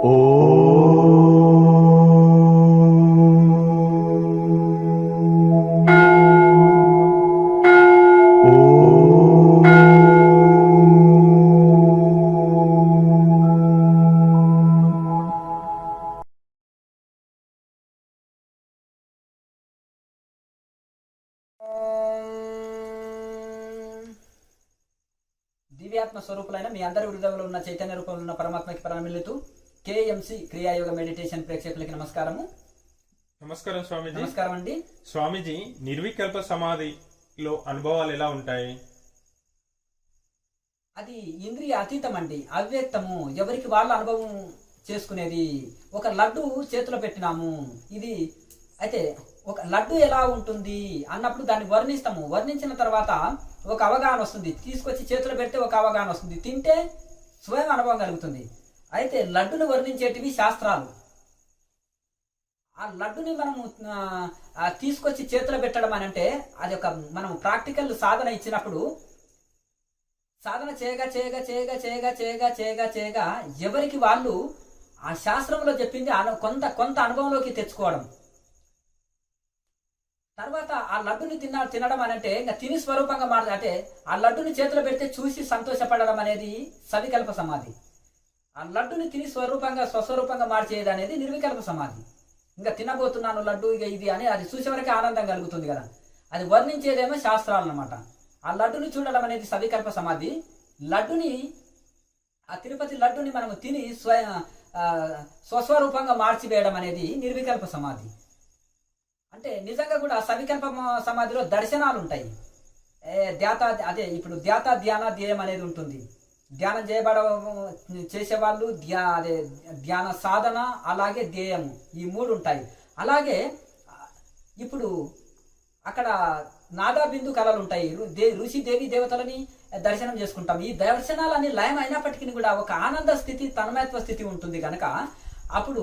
దివ్యాత్మ స్వరూపులైన మీ అందరి హృదయంలో ఉన్న చైతన్య రూపంలో ఉన్న పరమాత్మకి ప్రణమిల్లుతూ కేఎంసి క్రియాయోగ మెడిటేషన్ ప్రేక్షకులకి నమస్కారము. నమస్కారం స్వామీజీ. నమస్కారం అండి. స్వామీజీ, నిర్వికల్ప సమాధిలో అనుభవాలు ఎలా ఉంటాయి? అది ఇంద్రియ అతీతం అండి, అవ్యక్తము, ఎవరికి వాళ్ళ అనుభవం చేసుకునేది. ఒక లడ్డు చేతిలో పెట్టినాము, ఇది అయితే ఒక లడ్డు ఎలా ఉంటుంది అన్నప్పుడు దాన్ని వర్ణిస్తాము. వర్ణించిన తర్వాత ఒక అవగాహన వస్తుంది. తీసుకొచ్చి చేతిలో పెడితే ఒక అవగాహన వస్తుంది, తింటే స్వయం అనుభవం కలుగుతుంది. అయితే లడ్డును వర్ణించేటివి శాస్త్రాలు. ఆ లడ్డుని మనము తీసుకొచ్చి చేతిలో పెట్టడం అని అంటే అది ఒక మనం ప్రాక్టికల్ సాధన ఇచ్చినప్పుడు సాధన చేయగా చేయగా చేయగా చేయగా చేయగా చేయగా చేయగా ఎవరికి వాళ్ళు ఆ శాస్త్రంలో చెప్పింది కొంత అనుభవంలోకి తెచ్చుకోవడం. తర్వాత ఆ లడ్డుని తినడం అని అంటే ఇంకా తిని స్వరూపంగా మారదు. అంటే ఆ లడ్డుని చేతిలో పెడితే చూసి సంతోషపడడం అనేది సవికల్ప సమాధి. ఆ లడ్డుని తిని స్వస్వరూపంగా మార్చేది అనేది నిర్వికల్ప సమాధి. ఇంకా తినబోతున్నాను లడ్డు ఇక ఇది అని అది చూసేవరకే ఆనందం కలుగుతుంది కదా. అది వర్ణించేదేమో శాస్త్రాలు అన్నమాట. ఆ లడ్డుని చూడడం అనేది సవికల్ప సమాధి. లడ్డుని ఆ తిరుపతి లడ్డుని మనము తిని స్వస్వరూపంగా మార్చివేయడం అనేది నిర్వికల్ప సమాధి. అంటే నిజంగా కూడా సవికల్ప సమాధిలో దర్శనాలు ఉంటాయి. ఇప్పుడు ధ్యాన ధ్యేయం అనేది ఉంటుంది. ధ్యానం చేసేవాళ్ళు ధ్యాన సాధన, అలాగే ధ్యేయము, ఈ మూడు ఉంటాయి. అలాగే ఇప్పుడు అక్కడ నాదాబిందు కళలు ఉంటాయి. ఋషి దేవి దేవతలని దర్శనం చేసుకుంటాం. ఈ దర్శనాలన్నీ లయం అయినప్పటికీ కూడా ఒక ఆనంద స్థితి, తన్మయత్వ స్థితి ఉంటుంది కనుక అప్పుడు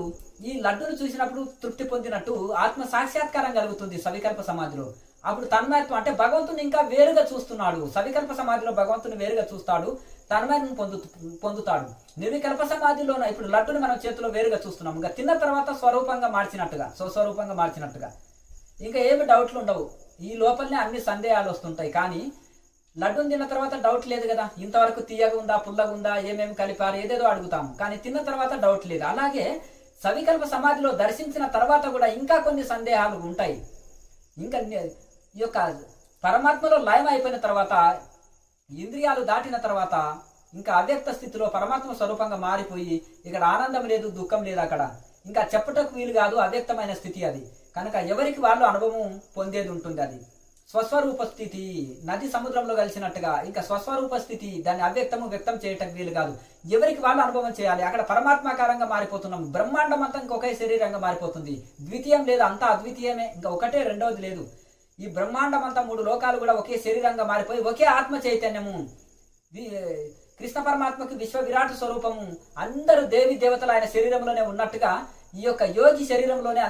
ఈ లడ్డును చూసినప్పుడు తృప్తి పొందినట్టు ఆత్మ సాక్షాత్కారం కలుగుతుంది సవికల్ప సమాధిలో. అప్పుడు తన్మయత్వం అంటే భగవంతుని ఇంకా వేరుగా చూస్తున్నాడు. సవికల్ప సమాధిలో భగవంతుని వేరుగా చూస్తాడు, తన్మయం పొందుతాడు. నిర్వికల్ప సమాధిలోన ఇప్పుడు లడ్డుని మనం చేతిలో వేరుగా చూస్తున్నాం. ఇంకా తిన్న తర్వాత స్వరూపంగా మార్చినట్టుగా ఇంకా ఏమి డౌట్లు ఉండవు. ఈ లోపలనే అన్ని సందేహాలు వస్తుంటాయి. కానీ లడ్డుని తిన్న తర్వాత డౌట్ లేదు కదా. ఇంతవరకు తీయగా ఉందా, పుల్లగా ఉందా, ఏమేమి కలిపారు, ఏదేదో అడుగుతాము. కానీ తిన్న తర్వాత డౌట్ లేదు. అలాగే సవికల్ప సమాధిలో దర్శించిన తర్వాత కూడా ఇంకా కొన్ని సందేహాలు ఉంటాయి. ఇంకా ఈ యొక్క పరమాత్మలో లయం అయిపోయిన తర్వాత, ఇంద్రియాలు దాటిన తర్వాత ఇంకా అవ్యక్త స్థితిలో పరమాత్మ స్వరూపంగా మారిపోయి ఇక్కడ ఆనందం లేదు, దుఃఖం లేదు. అక్కడ ఇంకా చెప్పటకు వీలు కాదు, అవ్యక్తమైన స్థితి అది. కనుక ఎవరికి వాళ్ళు అనుభవం పొందేది ఉంటుంది. అది స్వస్వరూప స్థితి, నది సముద్రంలో కలిసినట్టుగా. ఇంకా స్వస్వరూప స్థితి, దాన్ని అవ్యక్తము వ్యక్తం చేయటం వీలు కాదు. ఎవరికి వాళ్ళు అనుభవం చేయాలి. అక్కడ పరమాత్మాకారంగా మారిపోతున్నాం. బ్రహ్మాండం అంతా ఇంకొకే శరీరంగా మారిపోతుంది. ద్వితీయం లేదు, అంతా అద్వితీయమే. ఇంకా ఒకటే, రెండవది లేదు. ఈ బ్రహ్మాండం అంతా, మూడు లోకాలు కూడా ఒకే శరీరంగా మారిపోయి ఒకే ఆత్మ చైతన్యము. కృష్ణ పరమాత్మకి విశ్వ విరాట్ స్వరూపము. అందరూ దేవి దేవతలు ఆయన శరీరంలోనే ఉన్నట్టుగా ఈ యొక్క యోగి శరీరంలోనే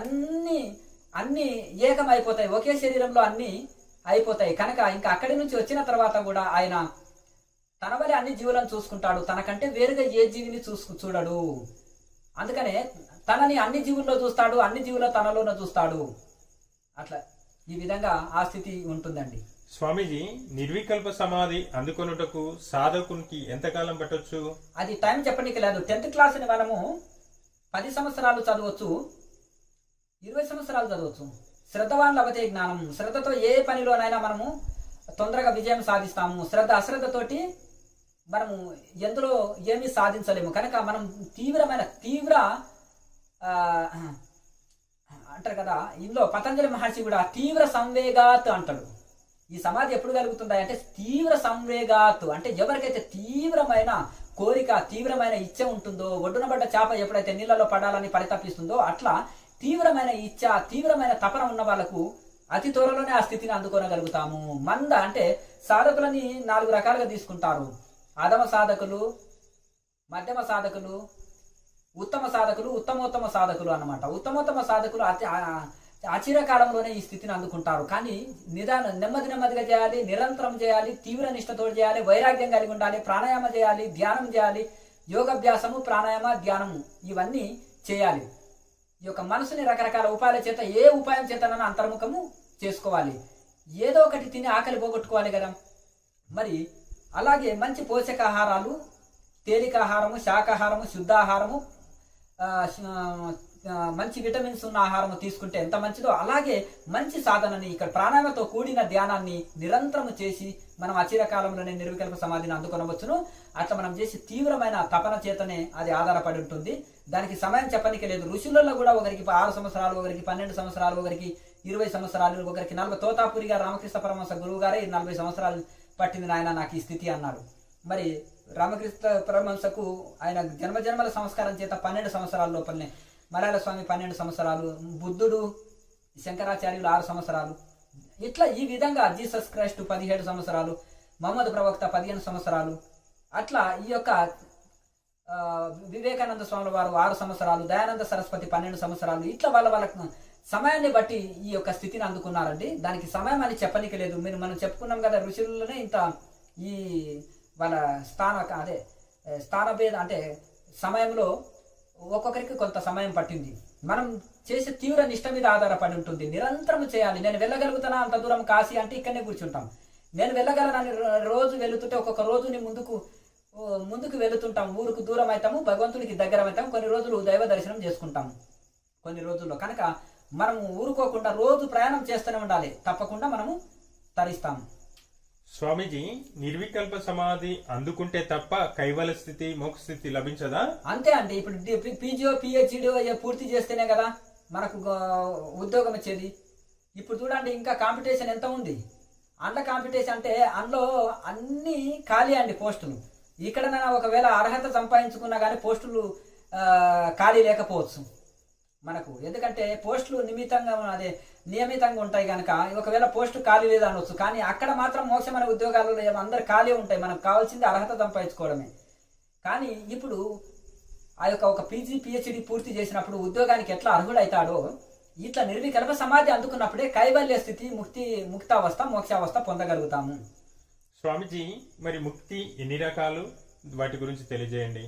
అన్ని ఏకమైపోతాయి. ఒకే శరీరంలో అన్ని అయిపోతాయి. కనుక ఇంకా అక్కడి నుంచి వచ్చిన తర్వాత కూడా ఆయన తన వలె అన్ని జీవులను చూసుకుంటాడు. తనకంటే వేరుగా ఏ జీవిని చూడడు. అందుకనే తనని అన్ని జీవుల్లో చూస్తాడు, అన్ని జీవుల తనలోనే చూస్తాడు. అట్లా ఈ విధంగా ఆ స్థితి ఉంటుందండి. స్వామీజీ, నిర్వికల్ప సమాధి అందుకొనుటకు సాధకునికి ఎంతకాలం పట్టొచ్చు? అది టైం చెప్పడానికి లేదు. 10th క్లాస్ని మనము 10 సంవత్సరాలు చదవచ్చు, 20 సంవత్సరాలు చదవచ్చు. శ్రద్ధవాన్ లభతే జ్ఞానం. శ్రద్ధతో ఏ పనిలోనైనా మనము తొందరగా విజయం సాధిస్తాము. అశ్రద్ధతోటి మనము ఎందులో ఏమీ సాధించలేము. కనుక మనం తీవ్ర అంటారు కదా, ఇందులో పతంజలి మహర్షి కూడా తీవ్ర సంవేగాత్ అంటాడు. ఈ సమాధి ఎప్పుడు కలుగుతుందా అంటే తీవ్ర సంవేగాత్ అంటే ఎవరికైతే తీవ్రమైన కోరిక, తీవ్రమైన ఇచ్చ ఉంటుందో, ఒడ్డునబడ్డ చేప ఎప్పుడైతే నీళ్ళలో పడాలని పరితపిస్తుందో అట్లా తీవ్రమైన ఇచ్చ, తీవ్రమైన తపన ఉన్న వాళ్ళకు అతి త్వరలోనే ఆ స్థితిని అందుకోగలుగుతాము. మంద అంటే సాధకులని 4 రకాలుగా తీసుకుంటారు. అధమ సాధకులు, మధ్యమ సాధకులు, ఉత్తమ సాధకులు, ఉత్తమోత్తమ సాధకులు అన్నమాట. ఉత్తమోత్తమ సాధకులు అచిరకాలంలోనే ఈ స్థితిని అందుకుంటారు. కానీ నెమ్మదిగా చేయాలి, నిరంతరం చేయాలి, తీవ్ర నిష్ఠతో చేయాలి, వైరాగ్యం కలిగి ఉండాలి, ప్రాణాయామం చేయాలి, ధ్యానం చేయాలి, యోగాభ్యాసము, ప్రాణాయామ, ధ్యానము ఇవన్నీ చేయాలి. ఈ యొక్క మనసుని రకరకాల ఉపాయాల చేత, ఏ ఉపాయం చేతనైనా అంతర్ముఖము చేసుకోవాలి. ఏదో ఒకటి తిని ఆకలి పోగొట్టుకోవాలి కదా. మరి అలాగే మంచి పోషకాహారాలు, తేలికాహారము, శాకాహారము, శుద్ధాహారము, మంచి విటమిన్స్ ఉన్న ఆహారము తీసుకుంటే ఎంత మంచిదో, అలాగే మంచి సాధనని ఇక్కడ ప్రాణాయామతో కూడిన ధ్యానాన్ని నిరంతరము చేసి మనం అచిరకాలంలోనే నిర్వికల్ప సమాధిని అందుకొనవచ్చును. అట్లా మనం చేసి తీవ్రమైన తపన చేతనే అది ఆధారపడి ఉంటుంది. దానికి సమయం చెప్పనికి లేదు. ఋషులలో కూడా ఒకరికి 6 సంవత్సరాలు, ఒకరికి 12 సంవత్సరాలు, ఒకరికి 20 సంవత్సరాలు, ఒకరికి 40. తోతాపురి గారు రామకృష్ణ పరమహంస గురువు గారే 40 సంవత్సరాలు పట్టింది నాయన నాకు ఈ స్థితి అన్నాడు. మరి రామకృష్ణ పరమహంసకు ఆయన జన్మజన్మల సంస్కారం చేత 12 సంవత్సరాల లోపలనే, మలయాళ స్వామి 12 సంవత్సరాలు, బుద్ధుడు శంకరాచార్యులు 6 సంవత్సరాలు, ఇట్లా ఈ విధంగా జీసస్ క్రైస్ట్ 17 సంవత్సరాలు, మహమ్మద్ ప్రవక్త 15 సంవత్సరాలు, అట్లా ఈ యొక్క వివేకానంద స్వాముల వారు 6 సంవత్సరాలు, దయానంద సరస్వతి 12 సంవత్సరాలు, ఇట్లా వాళ్ళకు సమయాన్ని బట్టి ఈ యొక్క స్థితిని అందుకున్నారండి. దానికి సమయం అని చెప్పనికి లేదు. మనం చెప్పుకున్నాం కదా, ఋషులలోనే ఇంత ఈ వాళ్ళ స్థానభేద అంటే సమయంలో ఒక్కొక్కరికి కొంత సమయం పట్టింది. మనం చేసే తీవ్ర నిష్ట మీద ఆధారపడి ఉంటుంది. నిరంతరం చేయాలి. నేను వెళ్ళగలుగుతానా అంత దూరం కాశీ అంటే ఇక్కడనే కూర్చుంటాం. నేను వెళ్ళగలనని రోజు వెళుతుంటే ఒక్కొక్క రోజుని ముందుకు వెళుతుంటాం. ఊరుకు దూరం అవుతాము, భగవంతుడికి దగ్గర అవుతాము. కొన్ని రోజులు దైవ దర్శనం చేసుకుంటాము కొన్ని రోజుల్లో. కనుక మనము ఊరుకోకుండా రోజు ప్రయాణం చేస్తూనే ఉండాలి. తప్పకుండా మనము తరిస్తాము. స్వామీజీ, నిర్వికల్ప సమాధి అందుకుంటే తప్ప కైవల స్థితి, మోక్ష స్థితి లభించదా? అంతే అండి. ఇప్పుడు పీజీఓ పిహెచ్డీ పూర్తి చేస్తేనే కదా మనకు ఉద్యోగం వచ్చేది. ఇప్పుడు చూడండి, ఇంకా కాంపిటీషన్ ఎంత ఉంది. అందులో కాంపిటీషన్ అంటే అందులో అన్ని ఖాళీ అండి పోస్టులు. ఇక్కడనైనా ఒకవేళ అర్హత సంపాదించుకున్నా కానీ పోస్టులు ఖాళీ లేకపోవచ్చు మనకు. ఎందుకంటే పోస్టులు నియమితంగా ఉంటాయి కనుక ఒకవేళ పోస్టు ఖాళీ లేదా అనవచ్చు. కానీ అక్కడ మాత్రం మోక్షమైన ఉద్యోగాలు అందరు ఖాళీ ఉంటాయి. మనకు కావాల్సింది అర్హత సంపాదించుకోవడమే. కానీ ఇప్పుడు ఆ యొక్క ఒక పీజీ పిహెచ్డి పూర్తి చేసినప్పుడు ఉద్యోగానికి ఎట్లా అర్హుడైతాడో, ఇట్లా నిర్వికల్ప సమాధి అందుకున్నప్పుడే కైవల్య స్థితి, ముక్తావస్థ, మోక్షావస్థ పొందగలుగుతాము. స్వామిజీ, మరి ముక్తి ఎన్ని రకాలు, వాటి గురించి తెలియజేయండి.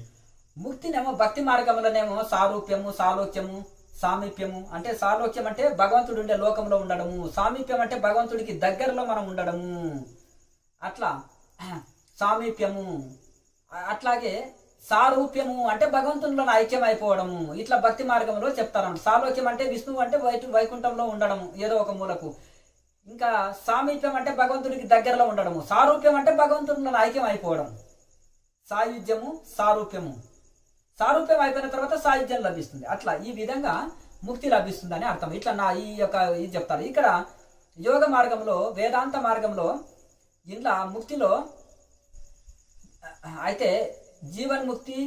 ముక్తినేమో భక్తి మార్గంలోనేమో సారూప్యము, సాలోక్యము, సామీప్యము. అంటే సాలోక్యం అంటే భగవంతుడు ఉండే లోకంలో ఉండడము, సామీప్యం అంటే భగవంతుడికి దగ్గరలో మనం ఉండడము. అట్లా సామీప్యము. అట్లాగే సారూప్యము అంటే భగవంతునిలో ఐక్యం అయిపోవడము. ఇట్లా భక్తి మార్గంలో చెప్తారన్నమాట. సాలోక్యం అంటే విష్ణువు అంటే వైకుంఠంలో ఉండడము ఏదో ఒక మూలకు. ఇంకా సామీప్యం అంటే భగవంతుడికి దగ్గరలో ఉండడము. సారూప్యం అంటే భగవంతునిలో ఐక్యం అయిపోవడం. సాయుధ్యము, సారూప్యము. సారూప్యం అయిపోయిన తర్వాత సాయుధ్యం లభిస్తుంది. అట్లా ఈ విధంగా ముక్తి లభిస్తుంది అని అర్థం. ఇట్లా ఇది చెప్తారు. ఇక్కడ యోగ మార్గంలో, వేదాంత మార్గంలో ఇంట్లో ముక్తిలో అయితే జీవన్ముక్తి,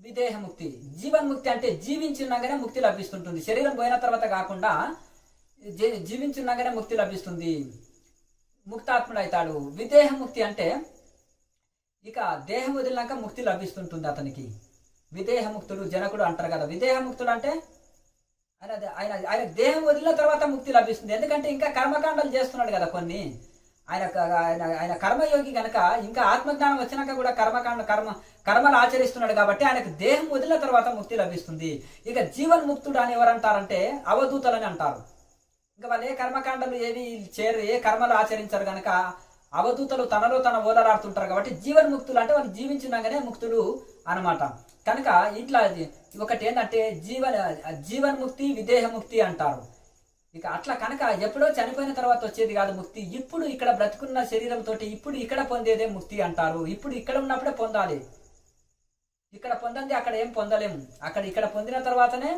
విదేహముక్తి. జీవన్ముక్తి అంటే జీవించినాగానే ముక్తి లభిస్తుంటుంది. శరీరం పోయిన తర్వాత కాకుండా జీవించినాగానే ముక్తి లభిస్తుంది, ముక్తాత్ముడు అవుతాడు. విదేహముక్తి అంటే ఇక దేహం వదిలినాక ముక్తి లభిస్తుంటుంది అతనికి. విదేహముక్తుడు జనకుడు అంటారు కదా. విదేహముక్తుడు అంటే ఆయన దేహం వదిలిన తర్వాత ముక్తి లభిస్తుంది. ఎందుకంటే ఇంకా కర్మకాండాలు చేస్తున్నాడు కదా కొన్ని. ఆయన కర్మయోగి గనక ఇంకా ఆత్మజ్ఞానం వచ్చినాక కూడా కర్మలు ఆచరిస్తున్నాడు కాబట్టి ఆయనకు దేహం వదిలిన తర్వాత ముక్తి లభిస్తుంది. ఇక జీవన్ముక్తుడు అని ఎవరంటారంటే అవధూతలని అంటారు. ఇంకా వాళ్ళు ఏ కర్మకాండలు ఏవి చేయరు, ఏ కర్మలు ఆచరించారు గనక అవధూతలు తనలో తన ఓలలాడుతుంటారు కాబట్టి జీవన్ముక్తులు అంటే వాళ్ళు జీవించినాగానే ముక్తులు అన్నమాట. కనుక ఇట్లా ఒకటి ఏంటంటే జీవన్ముక్తి, విదేహముక్తి అంటారు. ఇక అట్లా కనుక ఎప్పుడో చనిపోయిన తర్వాత వచ్చేది కాదు ముక్తి. ఇప్పుడు ఇక్కడ బ్రతుకున్న శరీరంతో ఇప్పుడు ఇక్కడ పొందేదే ముక్తి అంటారు. ఇప్పుడు ఇక్కడ ఉన్నప్పుడే పొందాలి. ఇక్కడ పొందండి అక్కడ ఏం పొందలేము. ఇక్కడ పొందిన తర్వాతనే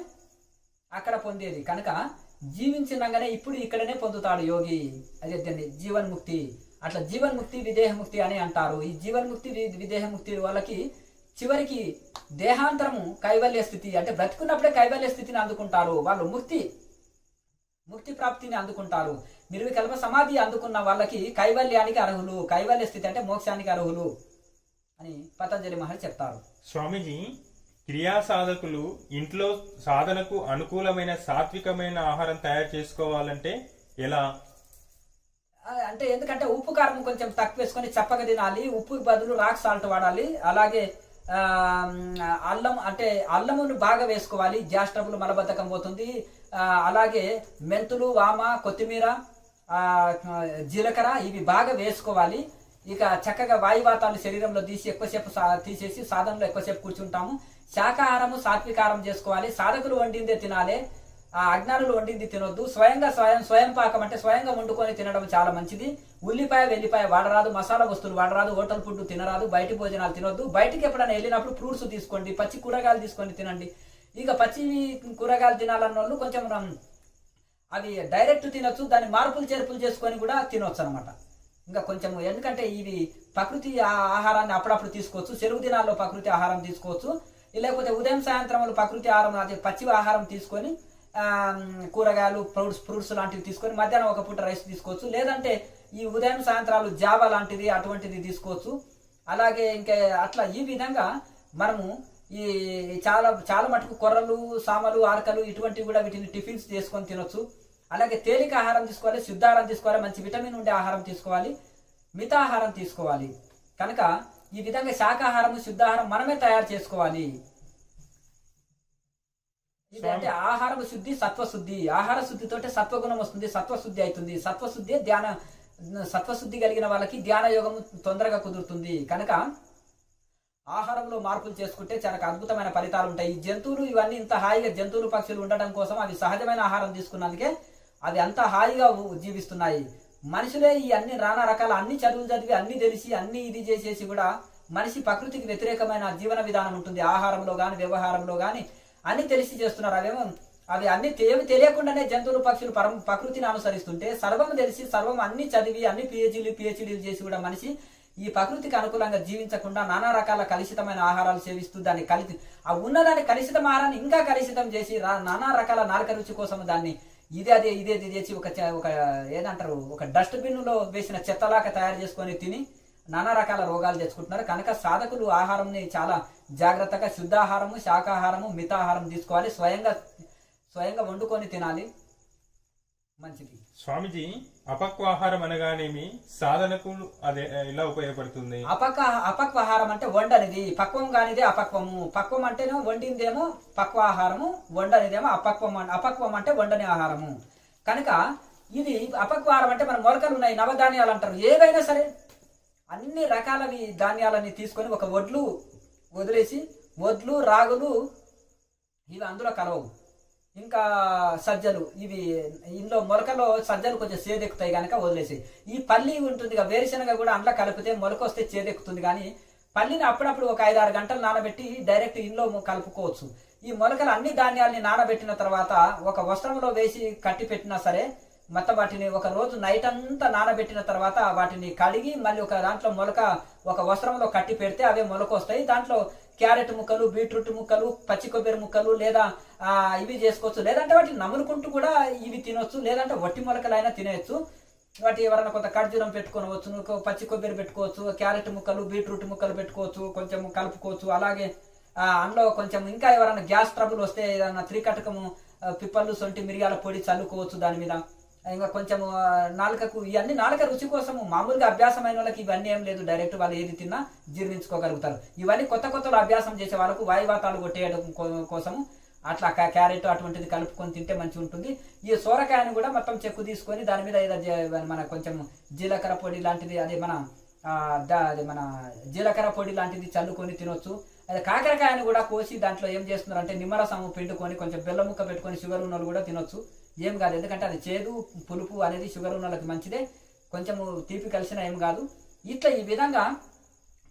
అక్కడ పొందేది. కనుక జీవించినాగానే ఇప్పుడు ఇక్కడనే పొందుతాడు యోగి. అదే జీవన్ముక్తి. అట్లా జీవన్ముక్తి, విదేహముక్తి అని అంటారు. ఈ జీవన్ముక్తి, విదేహముక్తి వాళ్ళకి చివరికి దేహాంతరము కైవల్య స్థితి అంటే బ్రతుకున్నప్పుడే కైవల్య స్థితిని అందుకుంటారు. వాళ్ళు ముక్తి ప్రాప్తిని అందుకుంటారు. నిర్వికల్ప సమాధి అందుకున్న వాళ్ళకి కైవల్యానికి అర్హులు. కైవల్య స్థితి అంటే మోక్షానికి అర్హులు అని పతంజలి మహర్షి చెప్తారు. స్వామీజీ, క్రియా సాధకులు ఇంట్లో సాధనకు అనుకూలమైన సాత్వికమైన ఆహారం తయారు చేసుకోవాలంటే ఎలా? అంటే ఎందుకంటే ఉప్పు కారం కొంచెం తక్కువ వేసుకొని చప్పగా తినాలి. ఉప్పు బదులు రాక్ సాల్ట్ వాడాలి. అలాగే ఆ, అల్లం అంటే అల్లమును బాగా వేసుకోవాలి, గ్యాస్ ట్రబుల్ మలబద్ధకం పోతుంది. అలాగే మెంతులు, వామ, కొత్తిమీర, ఆ, జీలకర్ర ఇవి బాగా వేసుకోవాలి. ఇక చక్కగా వాయువాతాన్ని శరీరంలో ఎక్కువసేపు తీసేసి సాధనలో ఎక్కువసేపు కూర్చుంటాము. శాకాహారము సాత్వికారం చేసుకోవాలి. సాధకులు వండిందే తినాలి, అజ్ఞానులు వండింది తినొద్దు. స్వయం పాకం అంటే స్వయంగా వండుకొని తినడం చాలా మంచిది. ఉల్లిపాయ వెల్లిపాయ వాడరాదు, మసాలా వస్తువులు వాడరాదు, హోటల్ ఫుడ్ తినరాదు, బయటి భోజనాలు తినొద్దు. బయటికి ఎప్పుడైనా వెళ్ళినప్పుడు ఫ్రూట్స్ తీసుకోండి, పచ్చి కూరగాయలు తీసుకొని తినండి. ఇక పచ్చి కూరగాయలు తినాలన్న వాళ్ళు కొంచెం అవి డైరెక్ట్ తినొచ్చు, దాన్ని మార్పులు చేర్పులు చేసుకొని కూడా తినొచ్చు అనమాట. ఇంకా కొంచెం ఎందుకంటే ఇవి ప్రకృతి ఆహారాన్ని అప్పుడప్పుడు తీసుకోవచ్చు. సెలవు దినాల్లో ప్రకృతి ఆహారం తీసుకోవచ్చు, లేకపోతే ఉదయం సాయంత్రంలో ప్రకృతి ఆహారం అదే పచ్చి ఆహారం తీసుకొని కూరగాయలు ఫ్రూట్స్ లాంటివి తీసుకొని మధ్యాహ్నం ఒక పూట రైస్ తీసుకోవచ్చు. లేదంటే ఈ ఉదయం సాయంత్రాలు జావా లాంటిది అటువంటిది తీసుకోవచ్చు. అలాగే ఇంకా అట్లా ఈ విధంగా మనము ఈ చాలా చాలా మటుకు కొర్రలు, సామలు, ఆరకలు ఇటువంటివి కూడా వీటిని టిఫిన్స్ చేసుకొని తినొచ్చు. అలాగే తేలిక ఆహారం తీసుకోవాలి, శుద్ధాహారం తీసుకోవాలి, మంచి విటమిన్ ఉండే ఆహారం తీసుకోవాలి, మితాహారం తీసుకోవాలి. కనుక ఈ విధంగా శాకాహారం శుద్ధాహారం మనమే తయారు చేసుకోవాలి. ఇదంటే ఆహార శుద్ధి, సత్వశుద్ధి. ఆహార శుద్ధితోటే సత్వగుణం వస్తుంది, సత్వశుద్ధి అవుతుంది. సత్వశుద్ధి సత్వశుద్ధి కలిగిన వాళ్ళకి ధ్యాన యోగం తొందరగా కుదురుతుంది. కనుక ఆహారంలో మార్పులు చేసుకుంటే చాలా అద్భుతమైన ఫలితాలు ఉంటాయి. ఈ జంతువులు ఇవన్నీ ఇంత హాయిగా జంతువులు పక్షులు ఉండటం కోసం అవి సహజమైన ఆహారం తీసుకున్నందుకే అవి అంత హాయిగా జీవిస్తున్నాయి. మనుషులే ఈ అన్ని నానా రకాల అన్ని చదువులు చదివి అన్ని తెలిసి అన్ని ఇది చేసేసి కూడా మనిషి ప్రకృతికి వ్యతిరేకమైన జీవన విధానం ఉంటుంది. ఆహారంలో గాని వ్యవహారంలో గాని అన్ని తెలిసి చేస్తున్నారు. అవి అన్ని ఏమి తెలియకుండానే జంతువులు పక్షులు ప్రకృతిని అనుసరిస్తుంటే సర్వం తెలిసి సర్వం అన్ని చదివి అన్ని పిహెచ్డీలు చేసి కూడా మనిషి ఈ ప్రకృతికి అనుకూలంగా జీవించకుండా నానా రకాల కలుషితమైన ఆహారాలు సేవిస్తూ దాన్ని ఉన్నదాన్ని కలుషితం ఆహారాన్ని ఇంకా కలుషితం చేసి నానా రకాల నాలుక రుచి కోసం దాన్ని ఇదే చేసి ఒక ఏదంటారు ఒక డస్ట్బిన్ లో వేసిన చెత్తలాగా తయారు చేసుకొని తిని నానా రకాల రోగాలు తెచ్చుకుంటున్నారు. కనుక సాధకులు ఆహారంని చాలా జాగ్రత్తగా శుద్ధాహారము, శాకాహారము, మితాహారం తీసుకోవాలి. స్వయంగా వండుకొని తినాలి, మంచిది. స్వామిజీ, అపక్వాహారం అనగానేమి, సాధనకు అదే ఎలా ఉపయోగపడుతుంది? అపక్వాహారం అంటే వండనిది, పక్వం కానిదే అపక్వము. పక్వం అంటేనే వండిందేమో పక్వాహారము, వండనిదేమో అపక్వం అంటే వండని ఆహారము. కనుక ఇది అపక్వాహారం అంటే మన మొలకలు ఉన్నాయి, నవధాన్యాలు అంటారు. ఏవైనా సరే అన్ని రకాలవి ధాన్యాలని తీసుకొని ఒక వడ్లు వదిలేసి, వడ్లు, రాగులు ఇవి అందులో కలవవు. ఇంకా సజ్జలు, ఇవి ఇందులో మొలకలో సజ్జలు కొంచెం చేదెక్కుతాయి కనుక వదిలేసి, ఈ పల్లి ఉంటుంది వేరుశనగ కూడా అందులో కలిపితే మొలక వస్తే చేదెక్కుతుంది. కానీ పల్లిని అప్పుడప్పుడు ఒక 5-6 గంటలు నానబెట్టి డైరెక్ట్ ఇంట్లో కలుపుకోవచ్చు. ఈ మొలకలు అన్ని ధాన్యాల్ని నానబెట్టిన తర్వాత ఒక వస్త్రంలో వేసి కట్టి పెట్టినా సరే మొత్తం వాటిని ఒక రోజు నైట్ అంతా నానబెట్టిన తర్వాత వాటిని కడిగి మళ్ళీ ఒక దాంట్లో ఒక వస్త్రంలో కట్టి పెడితే అవే మొలక వస్తాయి. దాంట్లో క్యారెట్ ముక్కలు, బీట్రూట్ ముక్కలు, పచ్చి కొబ్బరి ముక్కలు లేదా ఇవి చేసుకోవచ్చు. లేదంటే వాటిని నములుకుంటూ కూడా ఇవి తినొచ్చు. లేదంటే వట్టి మొలకలైనా తినేయచ్చు. వాటి ఎవరైనా కొంత ఖర్జూరం పెట్టుకోవచ్చు, పచ్చి కొబ్బరి పెట్టుకోవచ్చు, క్యారెట్ ముక్కలు, బీట్రూట్ ముక్కలు పెట్టుకోవచ్చు, కొంచెం కలుపుకోవచ్చు. అలాగే అందులో కొంచెం ఇంకా ఎవరైనా గ్యాస్ ట్రబుల్ వస్తే ఏదైనా త్రికటకము, పిప్పళ్ళు, సొంటి, మిరియాల పొడి చల్లుకోవచ్చు దాని మీద. ఇంకా కొంచెం నాలుకకు ఇవన్నీ నాలుక రుచి కోసము. మామూలుగా అభ్యాసమైన వాళ్ళకి ఇవన్నీ ఏం లేదు, డైరెక్ట్ వాళ్ళు ఏది తిన్నా జీర్ణించుకోగలుగుతారు. ఇవన్నీ కొత్తలో అభ్యాసం చేసే వాళ్ళకు వాయువాతాలు కొట్టేయడం కోసము అట్లా క్యారెట్ అటువంటిది కలుపుకొని తింటే మంచిగా ఉంటుంది. ఈ సోరకాయని కూడా మొత్తం చెక్కు తీసుకొని దాని మీద ఏదో మన కొంచెం జీలకర్ర పొడి లాంటిది, అదే మన జీలకర్ర పొడి లాంటిది చల్లుకొని తినొచ్చు. అదే కాకరకాయని కూడా కోసి దాంట్లో ఏం చేస్తున్నారు అంటే నిమ్మరసము పిండుకొని కొంచెం బెల్లం ముక్క పెట్టుకొని షుగర్ ఉన్న కూడా తినొచ్చు. ఏం కాదు, ఎందుకంటే అది చేదు పులుపు అనేది షుగర్ ఉన్న వాళ్ళకి మంచిదే. కొంచెము తీపి కలిసినా ఏం కాదు. ఇట్లా ఈ విధంగా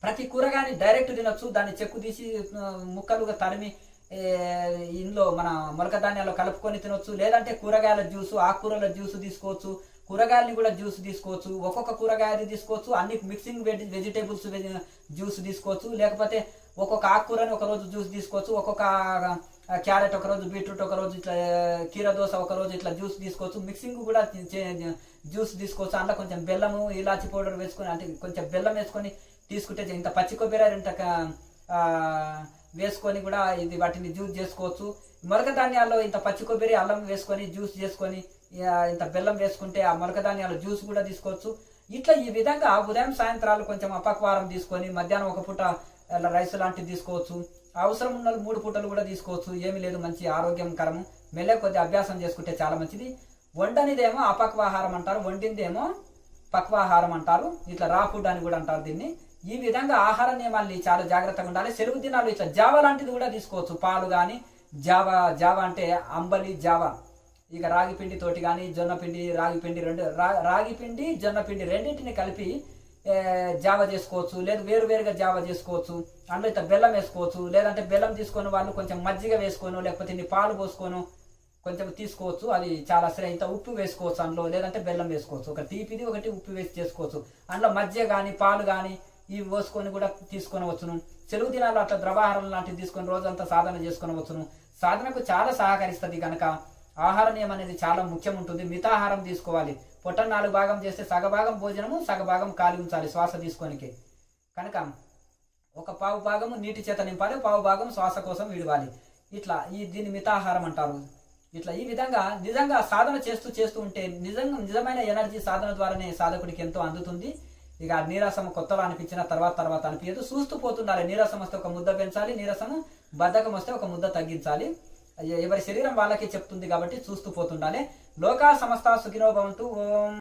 ప్రతి కూరగాయని డైరెక్ట్ తినొచ్చు. దాన్ని చెక్కు తీసి ముక్కలుగా తరిమి ఇందులో మన మొలక ధాన్యాల్లో కలుపుకొని తినొచ్చు. లేదంటే కూరగాయల జ్యూసు, ఆకుకూరల జ్యూసు తీసుకోవచ్చు. కూరగాయలని కూడా జ్యూస్ తీసుకోవచ్చు. ఒక్కొక్క కూరగాయది తీసుకోవచ్చు. అన్ని మిక్సింగ్ వెజిటేబుల్స్ జ్యూస్ తీసుకోవచ్చు. లేకపోతే ఒక్కొక్క ఆకుకూరని ఒకరోజు జ్యూస్ తీసుకోవచ్చు. ఒక్కొక్క క్యారెట్ ఒకరోజు, బీట్రూట్ ఒకరోజు, ఇట్లా కీర దోస ఒకరోజు ఇట్లా జ్యూస్ తీసుకోవచ్చు. మిక్సింగ్ కూడా జ్యూస్ తీసుకోవచ్చు. అందులో కొంచెం బెల్లము, ఇలాచి పౌడర్ వేసుకొని, అంటే కొంచెం బెల్లం వేసుకొని తీసుకుంటే, ఇంత పచ్చి కొబ్బరి ఇంత వేసుకొని కూడా ఇది వాటిని జ్యూస్ చేసుకోవచ్చు. మొలక ధాన్యాల్లో ఇంత పచ్చి కొబ్బరి, అల్లం వేసుకొని జ్యూస్ చేసుకొని ఇంత బెల్లం వేసుకుంటే ఆ మొలక ధాన్యాల జ్యూస్ కూడా తీసుకోవచ్చు. ఇట్లా ఈ విధంగా ఉదయం సాయంత్రాలు కొంచెం అపక్వారం తీసుకొని మధ్యాహ్నం ఒక పూట రైస్ లాంటివి తీసుకోవచ్చు. అవసరం ఉన్న 3 పూటలు కూడా తీసుకోవచ్చు. ఏమీ లేదు, మంచి ఆరోగ్యకరము. మెల్లె కొద్ది అభ్యాసం చేసుకుంటే చాలా మంచిది. వండనిదేమో అపక్వాహారం అంటారు, వండిందేమో పక్వాహారం అంటారు. ఇట్లా రా ఫుడ్ అని కూడా అంటారు దీన్ని. ఈ విధంగా ఆహార నియమాల్ని చాలా జాగ్రత్తగా ఉండాలి. సెలవు దినాలు ఇట్లా జావా లాంటిది కూడా తీసుకోవచ్చు. పాలు కానీ జావా అంటే అంబలి జావా. ఇక రాగి పిండి తోటి కానీ జొన్న పిండి రాగి పిండి రాగి పిండి జొన్న పిండి రెండింటిని కలిపి జావ చేసుకోవచ్చు. లేదు వేరువేరుగా జావ చేసుకోవచ్చు. అందులో ఇట్లా బెల్లం వేసుకోవచ్చు. లేదంటే బెల్లం తీసుకొని వాళ్ళు కొంచెం మజ్జిగ వేసుకోను, లేకపోతే ఇన్ని పాలు పోసుకోను కొంచెం తీసుకోవచ్చు. అది చాలా సరే. ఇంత ఉప్పు వేసుకోవచ్చు అందులో, లేదంటే బెల్లం వేసుకోవచ్చు. ఒక తీపిది ఒకటి ఉప్పు వేసి చేసుకోవచ్చు. అందులో మజ్జిగ కానీ పాలు కానీ ఇవి పోసుకొని కూడా తీసుకొనవచ్చును. సెలవు దినాలు అట్లా ద్రవాహారం లాంటివి తీసుకొని రోజంతా సాధన చేసుకొనవచ్చును. సాధనకు చాలా సహకరిస్తుంది కనుక ఆహార నియమం అనేది చాలా ముఖ్యం ఉంటుంది. మితాహారం తీసుకోవాలి. పొట్ట 4 భాగం చేస్తే సగభాగం భోజనము, సగభాగం ఖాళీ ఉంచాలి శ్వాస తీసుకోనికి. కనుక ఒక పావు భాగము నీటి చేత నింపాలి, పావు భాగం శ్వాస కోసం విడవాలి. ఇట్లా దీన్ని మితాహారం అంటారు. ఇట్లా ఈ విధంగా నిజంగా సాధన చేస్తూ ఉంటే నిజమైన ఎనర్జీ సాధన ద్వారానే సాధకుడికి ఎంతో అందుతుంది. ఇక నీరసం కొత్తలో అనిపించిన తర్వాత అనిపించదు. చూస్తూ పోతుండాలి. నీరసం వస్తే ఒక ముద్ద పెంచాలి, నీరసము బద్ధకం వస్తే ఒక ముద్ద తగ్గించాలి. ఎవరి శరీరం వాళ్ళకే చెప్తుంది కాబట్టి చూస్తూ పోతుండాలి. లోకా సమస్త సుఖినో భవంతు. ఓం.